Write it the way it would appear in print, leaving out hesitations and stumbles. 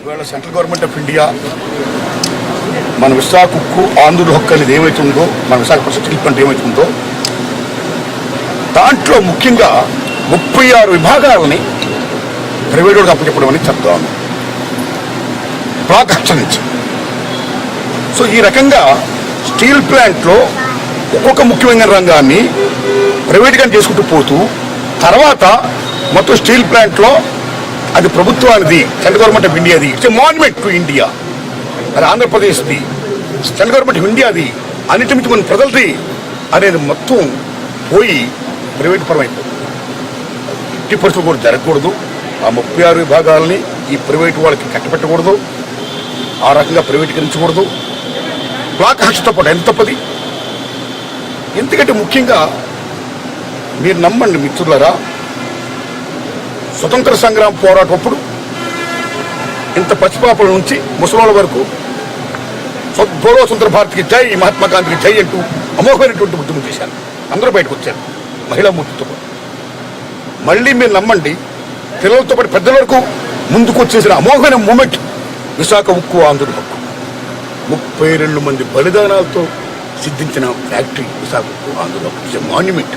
ఇవాళ central government of India మన విశాఖ ఉక్కు ఆంధ్రుల హక్కు అనేది ఏమైతే ఉందో, మన విశాఖపట్నం స్టీల్ ప్లాంట్ ఏమైతే ఉందో దాంట్లో ముఖ్యంగా 36 విభాగాలని ప్రైవేట్ వాళ్ళకి అప్పచెప్పడం అని చెప్తాను బ్లాక్ హస్టర్ నుంచి. సో ఈ రకంగా స్టీల్ ప్లాంట్లో ఒక్కొక్క ముఖ్యమైన రంగాన్ని ప్రైవేట్గా చేసుకుంటూ పోతూ తర్వాత మొత్తం స్టీల్ ప్లాంట్లో అది ప్రభుత్వానిది, సెంట్రల్ గవర్నమెంట్ ఆఫ్ ఇండియాది, it's a monument to India. అది ఆంధ్రప్రదేశ్ది, సెంట్రల్ గవర్నమెంట్ ఆఫ్ ఇండియాది, అన్నిటి మించి మన ప్రజలది అనేది మొత్తం పోయి ప్రైవేట్ పరం అయిపోతుంది. ఎట్టి పరిస్థితులు కూడా జరగకూడదు. ఆ 36 విభాగాలని ఈ ప్రైవేట్ వాళ్ళకి కట్టబెట్టకూడదు, ఆ రకంగా ప్రైవేటీకరించకూడదు. బ్లాక్ హస్టర్తో పాటు ఎంత తప్పది. ఎందుకంటే ముఖ్యంగా మీరు నమ్మండి మిత్రులారా, స్వతంత్ర సంగ్రామ పోరాటప్పుడు ఇంత పసిపాపల నుంచి ముసలోళ్ళ వరకు బోడో స్వతంత్ర భారత్కి జై, మహాత్మా గాంధీకి జై అంటూ అమోఘమైనటువంటి ఉద్యమం చేశారు. అందరూ బయటకు వచ్చారు మహిళా మూర్తితో పాటు. మళ్ళీ మీరు నమ్మండి, పిల్లలతో పాటు పెద్దల వరకు ముందుకు వచ్చేసిన అమోఘమైన మూమెంట్ విశాఖ ఉక్కు ఆంధ్రుల హక్కు. 32 మంది బలిదానాలతో సిద్ధించిన ఫ్యాక్టరీ విశాఖ ఉక్కు ఆంధ్రుల హక్కు. It's a monument.